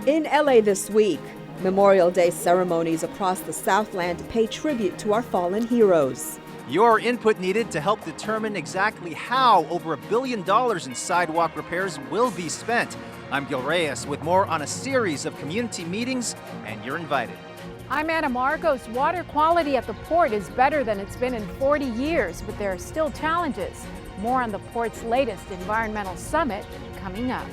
In LA this week, Memorial Day ceremonies across the Southland pay tribute to our fallen heroes. Your input needed to help determine exactly how over $1 billion in sidewalk repairs will be spent. I'm Gil Reyes with more on a series of community meetings, and you're invited. I'm Anna Marcos. Water quality at the port is better than it's been in 40 years, but there are still challenges. More on the port's latest environmental summit coming up.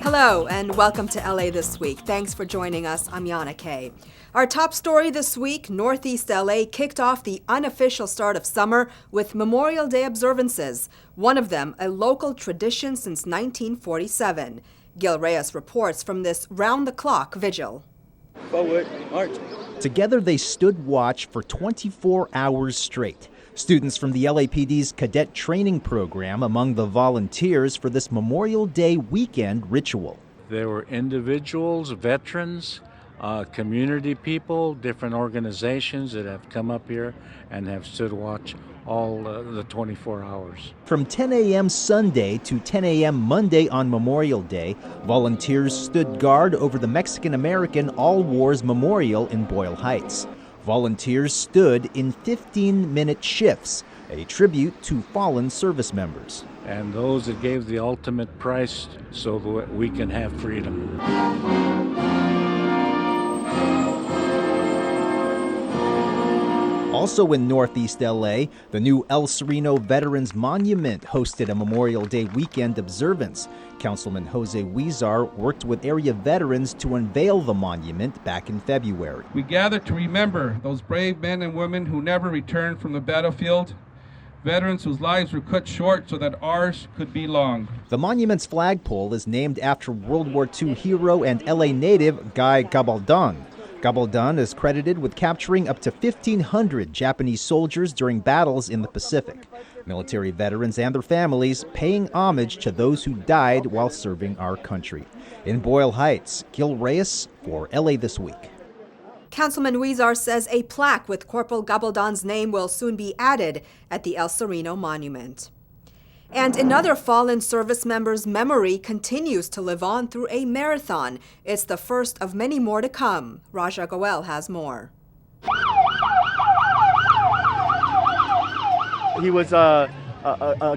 Hello and welcome to LA This Week. Thanks for joining us. I'm Yana Kay. Our top story this week, Northeast LA kicked off the unofficial start of summer with Memorial Day observances. One of them, a local tradition since 1947. Gil Reyes reports from this round-the-clock vigil. Forward, march. Together they stood watch for 24 hours straight. Students from the LAPD's cadet training program among the volunteers for this Memorial Day weekend ritual. There were individuals, veterans, community people, different organizations that have come up here and have stood watch all the 24 hours. From 10 a.m. Sunday to 10 a.m. Monday on Memorial Day, volunteers stood guard over the Mexican-American All Wars Memorial in Boyle Heights. Volunteers stood in 15-minute shifts, a tribute to fallen service members. And those that gave the ultimate price so that we can have freedom. Also in Northeast LA, the new El Sereno Veterans Monument hosted a Memorial Day weekend observance. Councilman Jose Huizar worked with area veterans to unveil the monument back in February. We gather to remember those brave men and women who never returned from the battlefield, veterans whose lives were cut short so that ours could be long. The monument's flagpole is named after World War II hero and LA native Guy Gabaldon. Gabaldon is credited with capturing up to 1,500 Japanese soldiers during battles in the Pacific. Military veterans and their families paying homage to those who died while serving our country. In Boyle Heights, Gil Reyes for LA This Week. Councilman Huizar says a plaque with Corporal Gabaldon's name will soon be added at the El Sereno Monument. And another fallen service member's memory continues to live on through a marathon. It's the first of many more to come. Raja Goel has more. He was a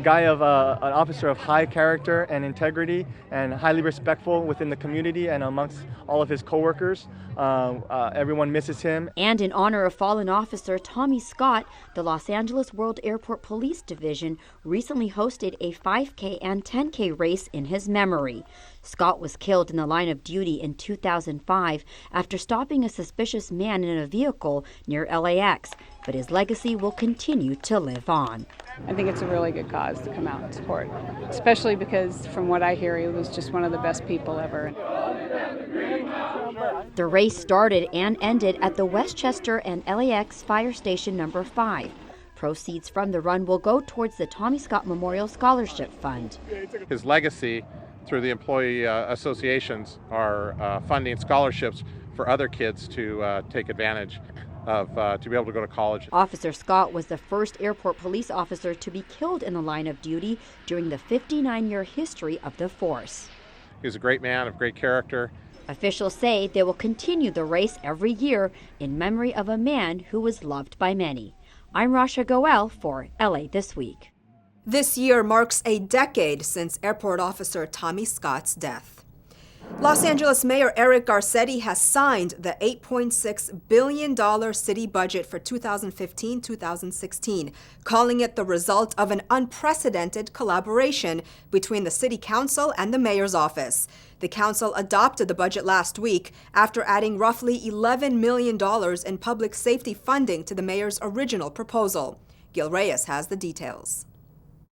guy of an officer of high character and integrity and highly respectful within the community and amongst all of his coworkers. Everyone misses him. And in honor of fallen officer Tommy Scott, the Los Angeles World Airport Police Division recently hosted a 5K and 10K race in his memory. Scott was killed in the line of duty in 2005 after stopping a suspicious man in a vehicle near LAX, but his legacy will continue to live on. I think it's a really good cause to come out and support, especially because from what I hear, he was just one of the best people ever. The race started and ended at the Westchester and LAX Fire Station number 5. Proceeds from the run will go towards the Tommy Scott Memorial Scholarship Fund. His legacy through the employee associations are funding scholarships for other kids to take advantage of, to be able to go to college. Officer Scott was the first airport police officer to be killed in the line of duty during the 59-year history of the force. He was a great man of great character. Officials say they will continue the race every year in memory of a man who was loved by many. I'm Rasha Goel for LA This Week. This year marks a decade since airport officer Tommy Scott's death. Los Angeles Mayor Eric Garcetti has signed the $8.6 billion city budget for 2015-2016, calling it the result of an unprecedented collaboration between the city council and the mayor's office. The council adopted the budget last week after adding roughly $11 million in public safety funding to the mayor's original proposal. Gil Reyes has the details.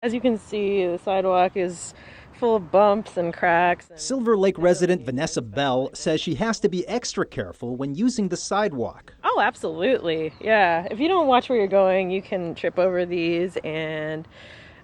As you can see, the sidewalk is full of bumps and cracks. Silver Lake resident Vanessa Bell says she has to be extra careful when using the sidewalk. Oh, absolutely. Yeah. If you don't watch where you're going, you can trip over these. And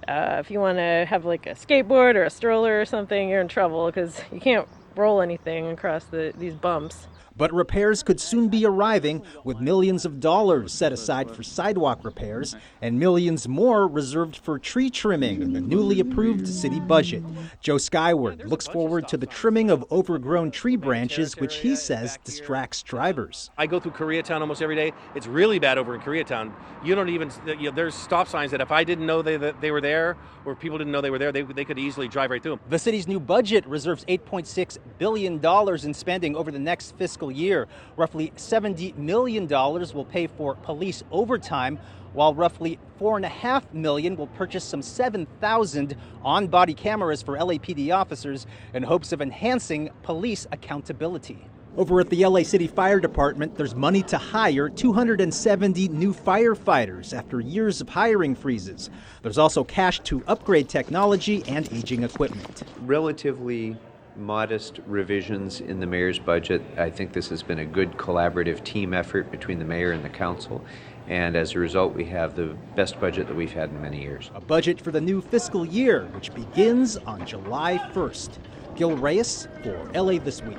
if you want to have like a skateboard or a stroller or something, you're in trouble because you can't roll anything across these bumps. But repairs could soon be arriving, with millions of dollars set aside for sidewalk repairs and millions more reserved for tree trimming in the newly approved city budget. Joe Skyward looks forward to the trimming of overgrown tree branches, which he says distracts drivers. I go through Koreatown almost every day. It's really bad over in Koreatown. You don't even, there's stop signs that if I didn't know they were there, or people didn't know they were there, they could easily drive right through them. The city's new budget reserves $8.6 billion in spending over the next fiscal year. Roughly $70 million will pay for police overtime, while roughly $4.5 million will purchase some 7,000 on-body cameras for LAPD officers in hopes of enhancing police accountability. Over at the LA City Fire Department, there's money to hire 270 new firefighters after years of hiring freezes. There's also cash to upgrade technology and aging equipment. Relatively modest revisions in the mayor's budget. I think this has been a good collaborative team effort between the mayor and the council. And as a result, we have the best budget that we've had in many years. A budget for the new fiscal year, which begins on July 1st. Gil Reyes for LA This Week.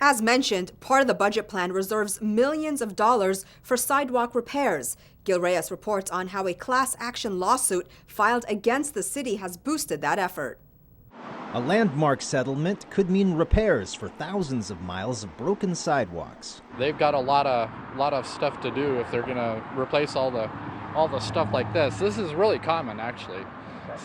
As mentioned, part of the budget plan reserves millions of dollars for sidewalk repairs. Gil Reyes reports on how a class action lawsuit filed against the city has boosted that effort. A landmark settlement could mean repairs for thousands of miles of broken sidewalks. They've got a lot of stuff to do if they're going to replace all the stuff like this. This is really common, actually.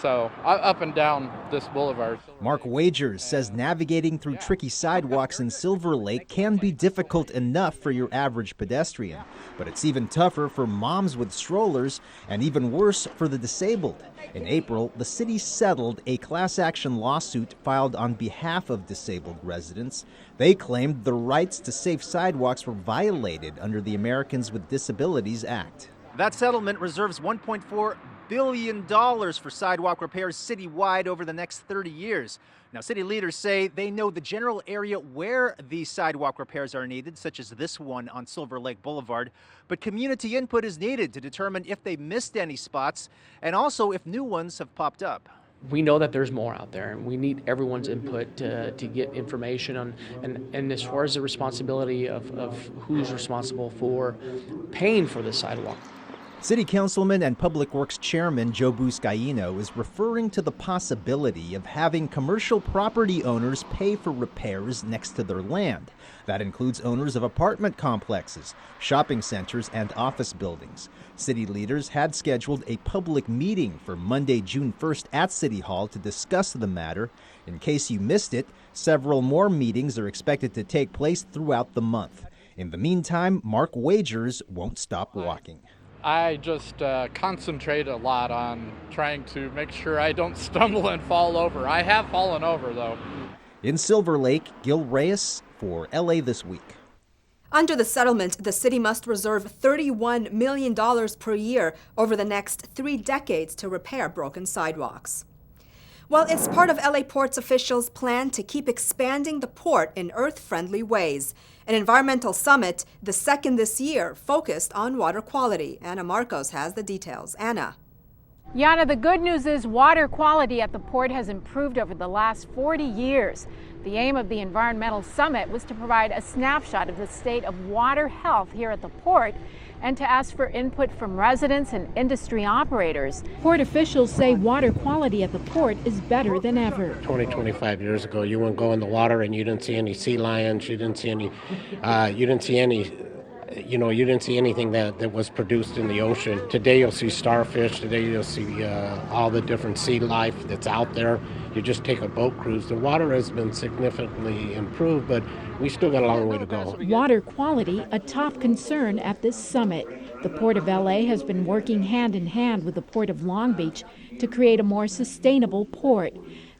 So up and down this boulevard. Mark Wagers says navigating through tricky sidewalks in Silver Lake can be difficult enough for your average pedestrian, but it's even tougher for moms with strollers and even worse for the disabled. In April, the city settled a class action lawsuit filed on behalf of disabled residents. They claimed the rights to safe sidewalks were violated under the Americans with Disabilities Act. That settlement reserves $1.4 billion for sidewalk repairs citywide over the next 30 years. Now, city leaders say they know the general area where these sidewalk repairs are needed, such as this one on Silver Lake Boulevard, but community input is needed to determine if they missed any spots and also if new ones have popped up. We know that there's more out there, and we need everyone's input to get information on, and as far as the responsibility of who's responsible for paying for the sidewalk. City Councilman and Public Works Chairman Joe Buscaino is referring to the possibility of having commercial property owners pay for repairs next to their land. That includes owners of apartment complexes, shopping centers, and office buildings. City leaders had scheduled a public meeting for Monday, June 1st at City Hall to discuss the matter. In case you missed it, several more meetings are expected to take place throughout the month. In the meantime, Mark Wagers won't stop walking. I just concentrate a lot on trying to make sure I don't stumble and fall over. I have fallen over, though. In Silver Lake, Gil Reyes for LA This Week. Under the settlement, the city must reserve $31 million per year over the next 3 decades to repair broken sidewalks. Well, it's part of LA Port's officials' plan to keep expanding the port in earth-friendly ways. An environmental summit, the second this year, focused on water quality. Anna Marcos has the details. Anna. Yana, the good news is water quality at the port has improved over the last 40 years. The aim of the environmental summit was to provide a snapshot of the state of water health here at the port and to ask for input from residents and industry operators. Port officials say water quality at the port is better than ever. 25 years ago, you wouldn't go in the water and you didn't see any sea lions, you didn't see anything that was produced in the ocean. Today you'll see starfish, today you'll see all the different sea life that's out there. You just take a boat cruise. The water has been significantly improved, but we still got a long way to go. Water quality, a top concern at this summit. The Port of LA has been working hand in hand with the Port of Long Beach to create a more sustainable port.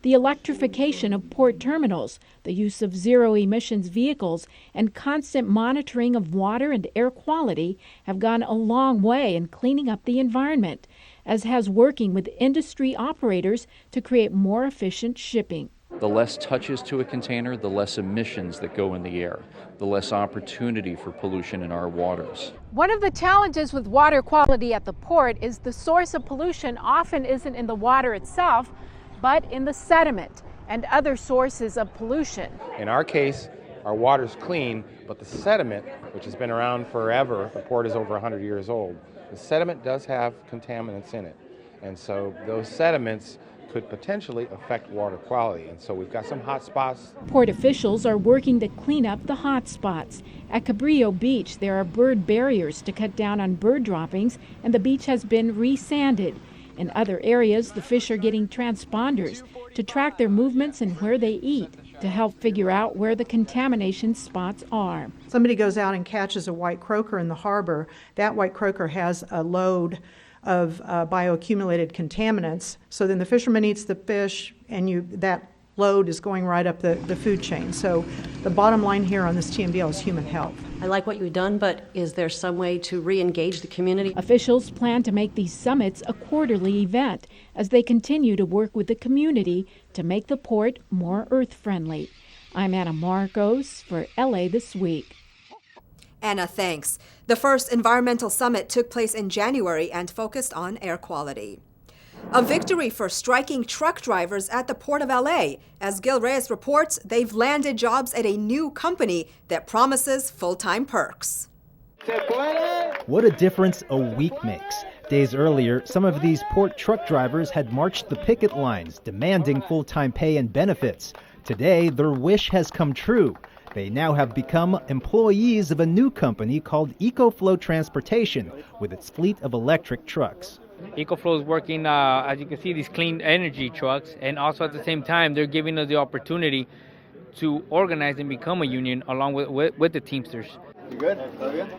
The electrification of port terminals, the use of zero-emissions vehicles, and constant monitoring of water and air quality have gone a long way in cleaning up the environment, as has working with industry operators to create more efficient shipping. The less touches to a container, the less emissions that go in the air, the less opportunity for pollution in our waters. One of the challenges with water quality at the port is the source of pollution often isn't in the water itself, but in the sediment and other sources of pollution. In our case, our water's clean, but the sediment, which has been around forever, the port is over 100 years old, the sediment does have contaminants in it. And so those sediments could potentially affect water quality. And so we've got some hot spots. Port officials are working to clean up the hot spots. At Cabrillo Beach, there are bird barriers to cut down on bird droppings, and the beach has been re-sanded. In other areas, the fish are getting transponders to track their movements and where they eat, to help figure out where the contamination spots are. Somebody goes out and catches a white croaker in the harbor. That white croaker has a load of bioaccumulated contaminants. So then the fisherman eats the fish, and that load is going right up the food chain. So the bottom line here on this TMDL is human health. I like what you've done, but is there some way to re-engage the community? Officials plan to make these summits a quarterly event as they continue to work with the community to make the port more earth-friendly. I'm Anna Marcos for LA This Week. Anna, thanks. The first environmental summit took place in January and focused on air quality. A victory for striking truck drivers at the Port of LA. As Gil Reyes reports, they've landed jobs at a new company that promises full-time perks. What a difference a week makes. Days earlier, some of these port truck drivers had marched the picket lines, demanding full-time pay and benefits. Today, their wish has come true. They now have become employees of a new company called Ecoflow Transportation, with its fleet of electric trucks. Ecoflow is working, as you can see, these clean energy trucks, and also at the same time, they're giving us the opportunity to organize and become a union along with the Teamsters. You good?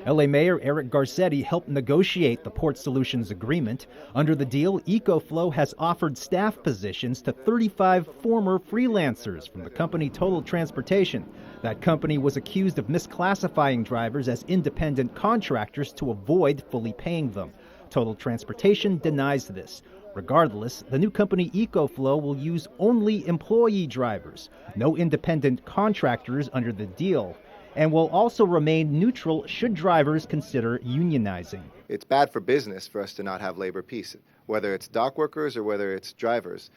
LA Mayor Eric Garcetti helped negotiate the Port Solutions Agreement. Under the deal, Ecoflow has offered staff positions to 35 former freelancers from the company Total Transportation. That company was accused of misclassifying drivers as independent contractors to avoid fully paying them. Total Transportation denies this. Regardless, the new company Ecoflow will use only employee drivers, no independent contractors under the deal, and will also remain neutral should drivers consider unionizing. It's bad for business for us to not have labor peace, whether it's dock workers or whether it's drivers.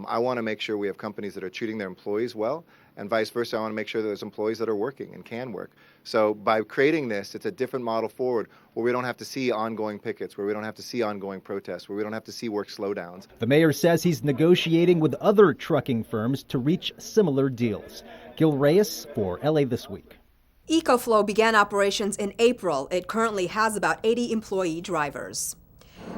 I want to make sure we have companies that are treating their employees well, and vice versa. I want to make sure that there's employees that are working and can work. So by creating this, it's a different model forward where we don't have to see ongoing pickets, where we don't have to see ongoing protests, where we don't have to see work slowdowns. The mayor says he's negotiating with other trucking firms to reach similar deals. Gil Reyes for LA This Week. Ecoflow began operations in April. It currently has about 80 employee drivers.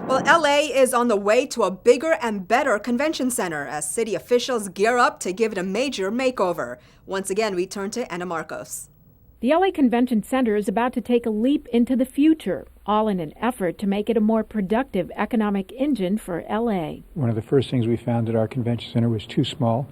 Well, LA is on the way to a bigger and better convention center as city officials gear up to give it a major makeover. Once again, we turn to Anna Marcos. The LA Convention Center is about to take a leap into the future, all in an effort to make it a more productive economic engine for LA. One of the first things we found at our convention center was too small,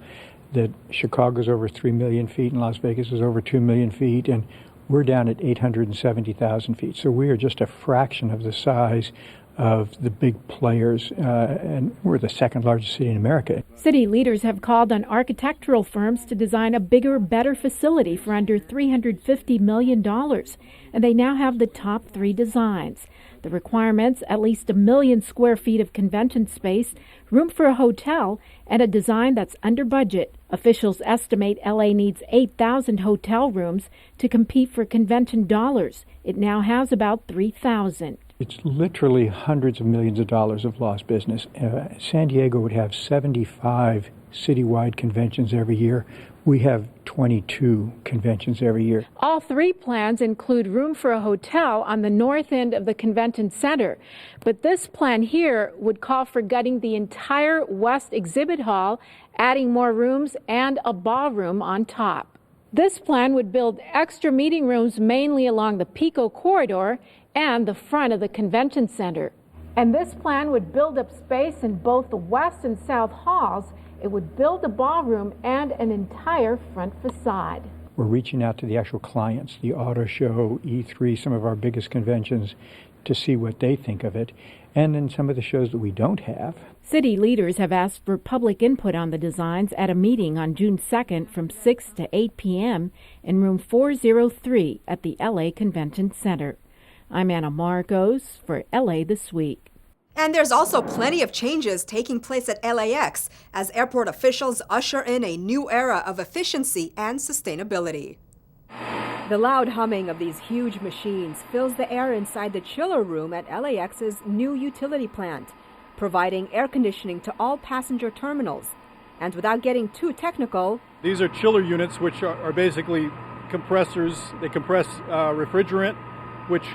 that Chicago's over 3 million feet and Las Vegas is over 2 million feet, and we're down at 870,000 feet. So we are just a fraction of the size of the big players, and we're the second largest city in America. City leaders have called on architectural firms to design a bigger, better facility for under $350 million, and they now have the top 3 designs. The requirements: at least 1 million square feet of convention space, room for a hotel, and a design that's under budget. Officials estimate LA needs 8,000 hotel rooms to compete for convention dollars. It now has about 3,000. It's literally hundreds of millions of dollars of lost business. San Diego would have 75 citywide conventions every year. We have 22 conventions every year. All 3 plans include room for a hotel on the north end of the convention center. But this plan here would call for gutting the entire west exhibit hall, adding more rooms and a ballroom on top. This plan would build extra meeting rooms mainly along the Pico corridor and the front of the convention center. And this plan would build up space in both the west and south halls. It would build a ballroom and an entire front facade. We're reaching out to the actual clients, the auto show, E3, some of our biggest conventions, to see what they think of it, and then some of the shows that we don't have. City leaders have asked for public input on the designs at a meeting on June 2nd from 6 to 8 p.m. in room 403 at the LA Convention Center. I'm Anna Marcos for LA This Week. And there's also plenty of changes taking place at LAX as airport officials usher in a new era of efficiency and sustainability. The loud humming of these huge machines fills the air inside the chiller room at LAX's new utility plant, providing air conditioning to all passenger terminals. And without getting too technical, these are chiller units, which are basically compressors. They compress refrigerant, which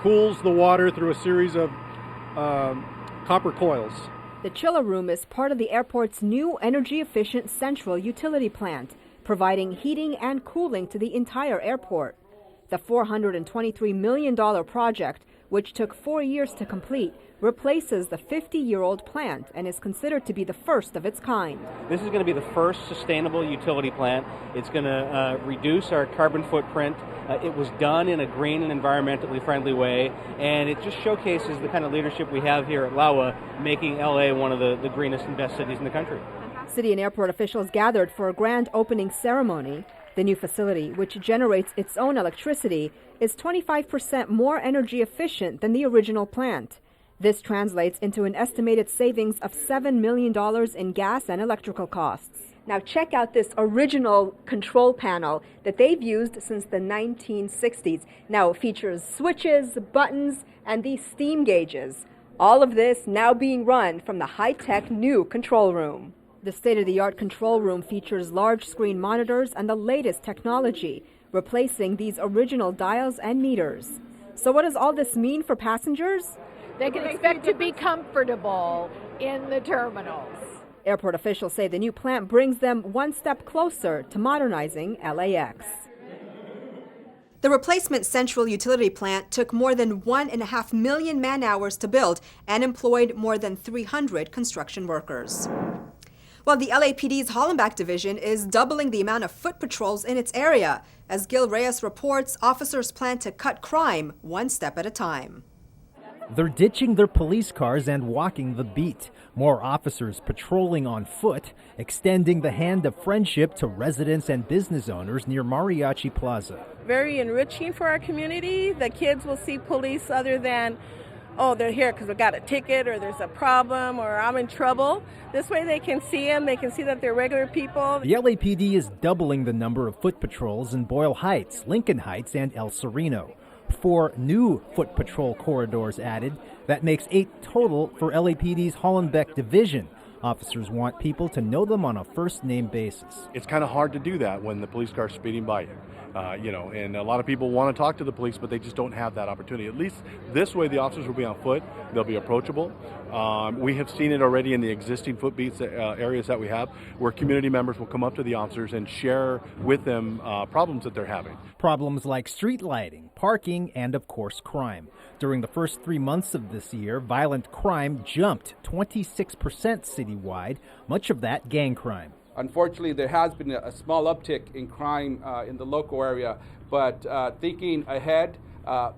cools the water through a series of copper coils. The chiller room is part of the airport's new energy-efficient central utility plant, providing heating and cooling to the entire airport. The $423 million project, which took 4 years to complete, replaces the 50-year-old plant and is considered to be the first of its kind. This is going to be the first sustainable utility plant. It's going to reduce our carbon footprint. It was done in a green and environmentally friendly way, and it just showcases the kind of leadership we have here at LAWA, making LA one of the greenest and best cities in the country. City and airport officials gathered for a grand opening ceremony. The new facility, which generates its own electricity, is 25% more energy efficient than the original plant. This translates into an estimated savings of $7 million in gas and electrical costs. Now check out this original control panel that they've used since the 1960s. Now it features switches, buttons, and these steam gauges. All of this now being run from the high-tech new control room. The state-of-the-art control room features large screen monitors and the latest technology, replacing these original dials and meters. So what does all this mean for passengers? They can expect to be comfortable in the terminals. Airport officials say the new plant brings them one step closer to modernizing LAX. The replacement central utility plant took more than 1.5 million man-hours to build and employed more than 300 construction workers. While the LAPD's Hollenbeck division is doubling the amount of foot patrols in its area. As Gil Reyes reports, officers plan to cut crime one step at a time. They're ditching their police cars and walking the beat. More officers patrolling on foot, extending the hand of friendship to residents and business owners near Mariachi Plaza. Very enriching for our community. The kids will see police other than, oh, they're here because we got a ticket or there's a problem or I'm in trouble. This way they can see them. They can see that they're regular people. The LAPD is doubling the number of foot patrols in Boyle Heights, Lincoln Heights, and El Sereno. 4 new foot patrol corridors added. That makes 8 total for LAPD's Hollenbeck division. Officers want people to know them on a first-name basis. It's kind of hard to do that when the police car's speeding by you. And a lot of people want to talk to the police, but they just don't have that opportunity. At least this way, the officers will be on foot. They'll be approachable. We have seen it already in the existing foot beats areas that we have, where community members will come up to the officers and share with them problems that they're having. Problems like street lighting, parking, and of course crime. During the first 3 months of this year, violent crime jumped 26% citywide, much of that gang crime. Unfortunately, there has been a small uptick in crime in the local area, but thinking ahead,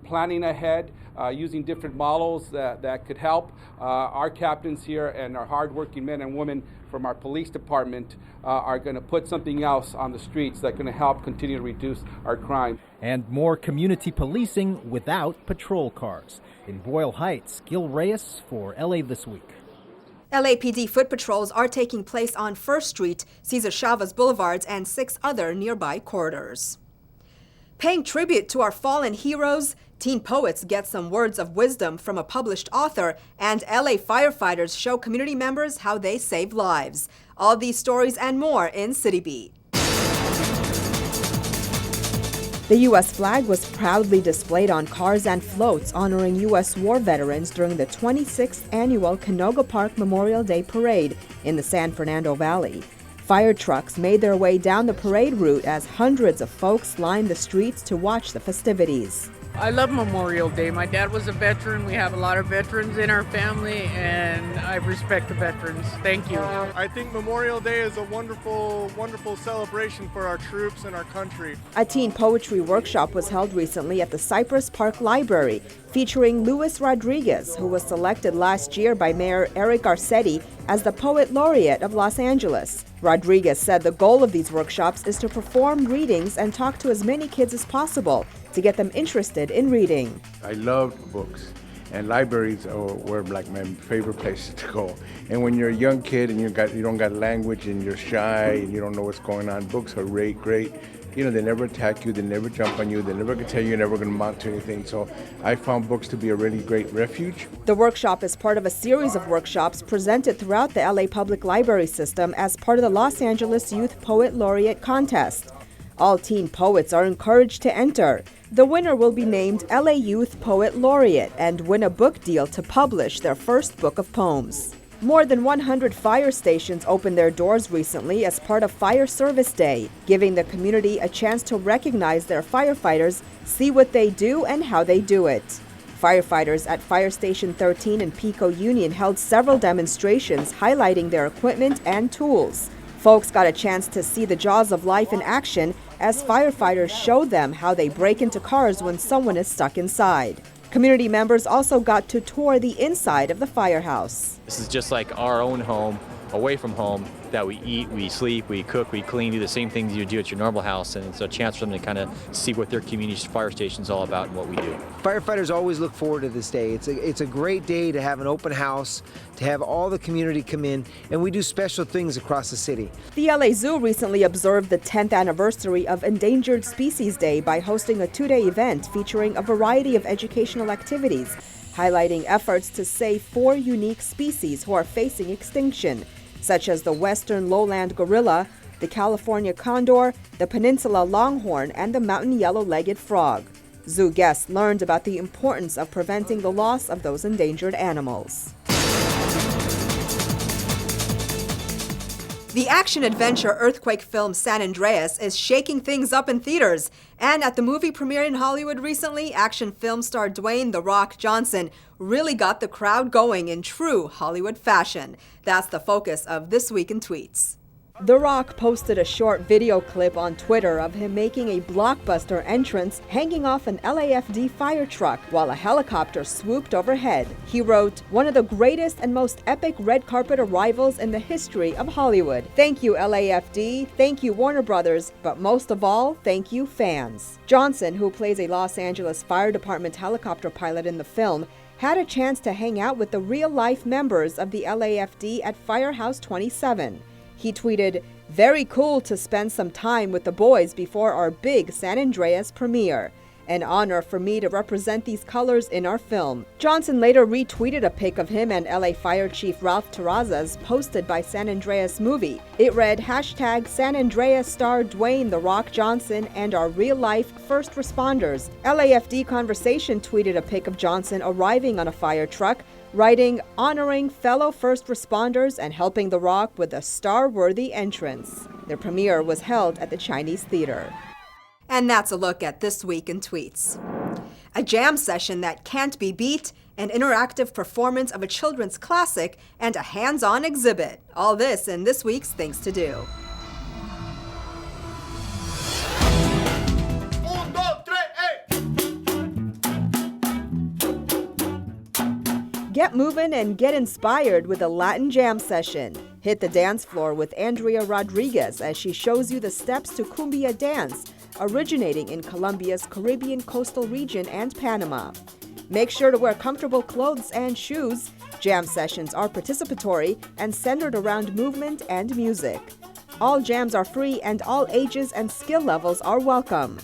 planning ahead, using different models that could help, our captains here and our hardworking men and women from our police department are going to put something else on the streets that's going to help continue to reduce our crime. And more community policing without patrol cars. In Boyle Heights, Gil Reyes for LA This Week. LAPD foot patrols are taking place on 1st Street, Cesar Chavez Boulevards, and 6 other nearby corridors. Paying tribute to our fallen heroes, teen poets get some words of wisdom from a published author, and LA firefighters show community members how they save lives. All these stories and more in City Beat. The U.S. flag was proudly displayed on cars and floats honoring U.S. war veterans during the 26th annual Canoga Park Memorial Day Parade in the San Fernando Valley. Fire trucks made their way down the parade route as hundreds of folks lined the streets to watch the festivities. I love Memorial Day. My dad was a veteran. We have a lot of veterans in our family, and I respect the veterans. Thank you. I think Memorial Day is a wonderful, wonderful celebration for our troops and our country. A teen poetry workshop was held recently at the Cypress Park Library, featuring Luis Rodriguez, who was selected last year by Mayor Eric Garcetti as the Poet Laureate of Los Angeles. Rodriguez said the goal of these workshops is to perform readings and talk to as many kids as possible to get them interested in reading. I love books, and libraries were like my favorite places to go. And when you're a young kid and you don't got language and you're shy and you don't know what's going on, books are great they never attack you, they never jump on you, they never can tell you're never going to amount to anything. So I found books to be a really great refuge. The workshop is part of a series of workshops presented throughout the LA Public Library system as part of the Los Angeles Youth Poet Laureate Contest. All teen poets are encouraged to enter. The winner will be named LA Youth Poet Laureate and win a book deal to publish their first book of poems. More than 100 fire stations opened their doors recently as part of Fire Service Day, giving the community a chance to recognize their firefighters, see what they do, and how they do it. Firefighters at Fire Station 13 in Pico Union held several demonstrations highlighting their equipment and tools. Folks got a chance to see the jaws of life in action as firefighters showed them how they break into cars when someone is stuck inside. Community members also got to tour the inside of the firehouse. This is just like our own home, away from home, that we eat, we sleep, we cook, we clean, do the same things you do at your normal house, and it's a chance for them to kind of see what their community fire station is all about and what we do. Firefighters always look forward to this day. It's a great day to have an open house, to have all the community come in, and we do special things across the city. The LA Zoo recently observed the 10th anniversary of Endangered Species Day by hosting a two-day event featuring a variety of educational activities, highlighting efforts to save 4 unique species who are facing extinction, such as the western lowland gorilla, the California condor, the peninsula longhorn, and the mountain yellow-legged frog. Zoo guests learned about the importance of preventing the loss of those endangered animals. The action-adventure earthquake film San Andreas is shaking things up in theaters. And at the movie premiere in Hollywood recently, action film star Dwayne "The Rock" Johnson really got the crowd going in true Hollywood fashion. That's the focus of This Week in Tweets. The Rock posted a short video clip on Twitter of him making a blockbuster entrance hanging off an LAFD fire truck while a helicopter swooped overhead. He wrote, "One of the greatest and most epic red carpet arrivals in the history of Hollywood. Thank you, LAFD. Thank you, Warner Brothers. But most of all, thank you, fans." Johnson, who plays a Los Angeles Fire Department helicopter pilot in the film, had a chance to hang out with the real-life members of the LAFD at Firehouse 27. He tweeted, "Very cool to spend some time with the boys before our big San Andreas premiere. An honor for me to represent these colors in our film." Johnson later retweeted a pic of him and LA Fire Chief Ralph Terrazas posted by San Andreas Movie. It read, hashtag San Andreas star Dwayne "The Rock" Johnson and our real-life first responders. LAFD Conversation tweeted a pic of Johnson arriving on a fire truck, writing, "Honoring fellow first responders and helping The Rock with a star-worthy entrance." Their premiere was held at the Chinese Theater. And that's a look at This Week in Tweets. A jam session that can't be beat, an interactive performance of a children's classic, and a hands-on exhibit. All this in this week's Things to Do. Get moving and get inspired with a Latin jam session. Hit the dance floor with Andrea Rodriguez as she shows you the steps to cumbia dance, originating in Colombia's Caribbean coastal region and Panama. Make sure to wear comfortable clothes and shoes. Jam sessions are participatory and centered around movement and music. All jams are free and all ages and skill levels are welcome.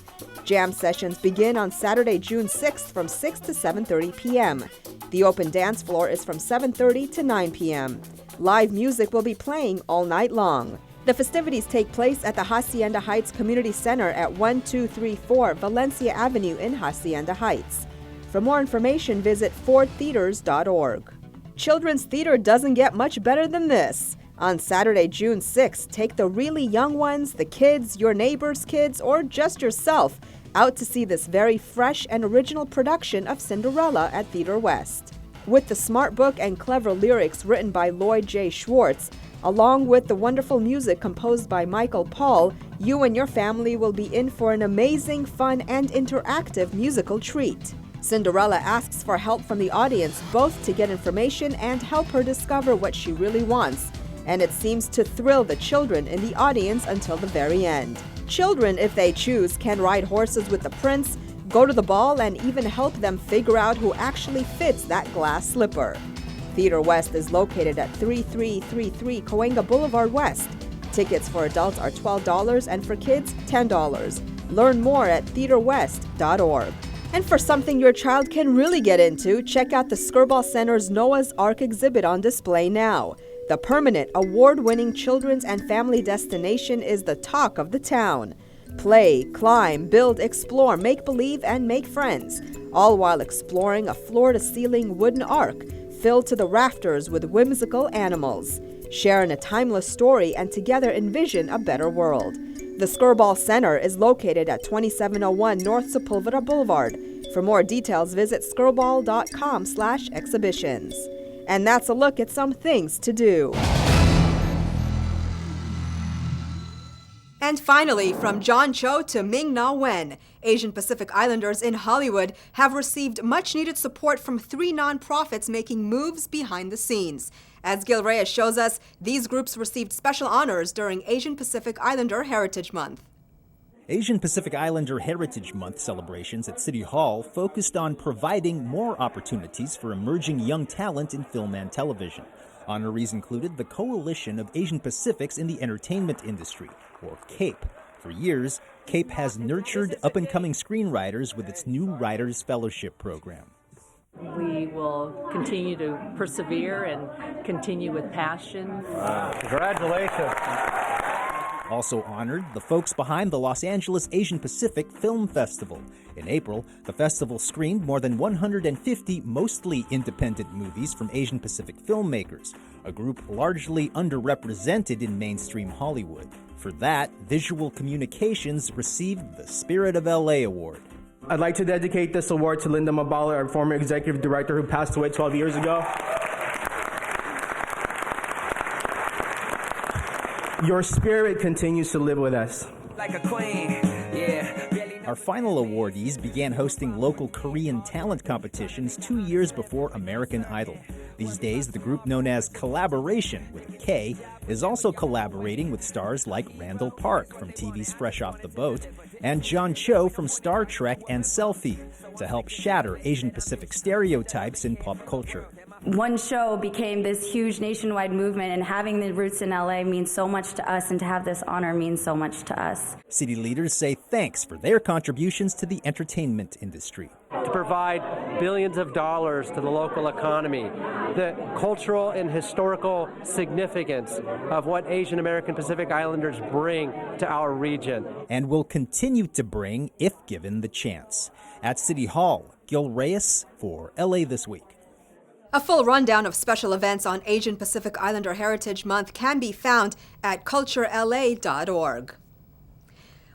Jam sessions begin on Saturday, June 6th from 6 to 7:30 p.m. The open dance floor is from 7:30 to 9 p.m. Live music will be playing all night long. The festivities take place at the Hacienda Heights Community Center at 1234 Valencia Avenue in Hacienda Heights. For more information, visit fordtheaters.org. Children's theater doesn't get much better than this. On Saturday, June 6th, take the really young ones, the kids, your neighbor's kids, or just yourself out to see this very fresh and original production of Cinderella at Theater West. With the smart book and clever lyrics written by Lloyd J. Schwartz, along with the wonderful music composed by Michael Paul, you and your family will be in for an amazing, fun, and interactive musical treat. Cinderella asks for help from the audience both to get information and help her discover what she really wants, and it seems to thrill the children in the audience until the very end. Children, if they choose, can ride horses with the prince, go to the ball, and even help them figure out who actually fits that glass slipper. Theater West is located at 3333 Cahuenga Boulevard West. Tickets for adults are $12 and for kids, $10. Learn more at theaterwest.org. And for something your child can really get into, check out the Skirball Center's Noah's Ark exhibit on display now. The permanent, award-winning children's and family destination is the talk of the town. Play, climb, build, explore, make believe, and make friends, all while exploring a floor-to-ceiling wooden ark filled to the rafters with whimsical animals. Share in a timeless story and together envision a better world. The Skirball Center is located at 2701 North Sepulveda Boulevard. For more details, visit skirball.com/exhibitions. And that's a look at some things to do. And finally, from John Cho to Ming Na Wen, Asian Pacific Islanders in Hollywood have received much-needed support from 3 nonprofits making moves behind the scenes. As Gil Reyes shows us, these groups received special honors during Asian Pacific Islander Heritage Month. Asian Pacific Islander Heritage Month celebrations at City Hall focused on providing more opportunities for emerging young talent in film and television. Honorees included the Coalition of Asian Pacifics in the Entertainment Industry, or CAPE. For years, CAPE has nurtured up-and-coming screenwriters with its new Writers Fellowship program. We will continue to persevere and continue with passion. Congratulations. Also honored, the folks behind the Los Angeles Asian Pacific Film Festival. In April, the festival screened more than 150 mostly independent movies from Asian Pacific filmmakers, a group largely underrepresented in mainstream Hollywood. For that, Visual Communications received the Spirit of LA Award. I'd like to dedicate this award to Linda Mabala, our former executive director who passed away 12 years ago. Your spirit continues to live with us. Like a queen, yeah. Our final awardees began hosting local Korean talent competitions 2 years before American Idol. These days, the group known as Collaboration, with a K, is also collaborating with stars like Randall Park from TV's Fresh Off the Boat and John Cho from Star Trek and Selfie to help shatter Asian Pacific stereotypes in pop culture. One show became this huge nationwide movement, and having the roots in LA means so much to us, and to have this honor means so much to us. City leaders say thanks for their contributions to the entertainment industry. To provide billions of dollars to the local economy, the cultural and historical significance of what Asian American Pacific Islanders bring to our region. And will continue to bring if given the chance. At City Hall, Gil Reyes for LA This Week. A full rundown of special events on Asian Pacific Islander Heritage Month can be found at culturela.org.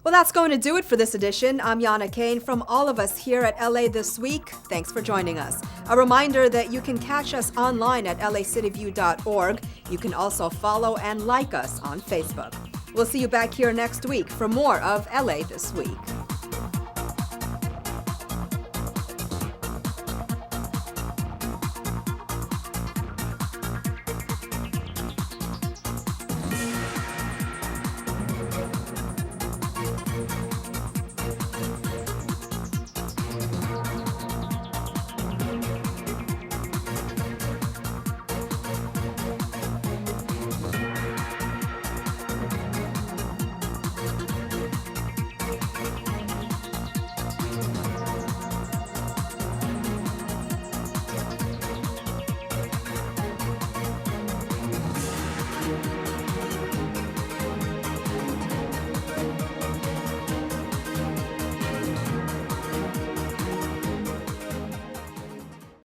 Well, that's going to do it for this edition. I'm Yana Kane from all of us here at LA This Week. Thanks for joining us. A reminder that you can catch us online at lacitybeview.org. You can also follow and like us on Facebook. We'll see you back here next week for more of LA This Week.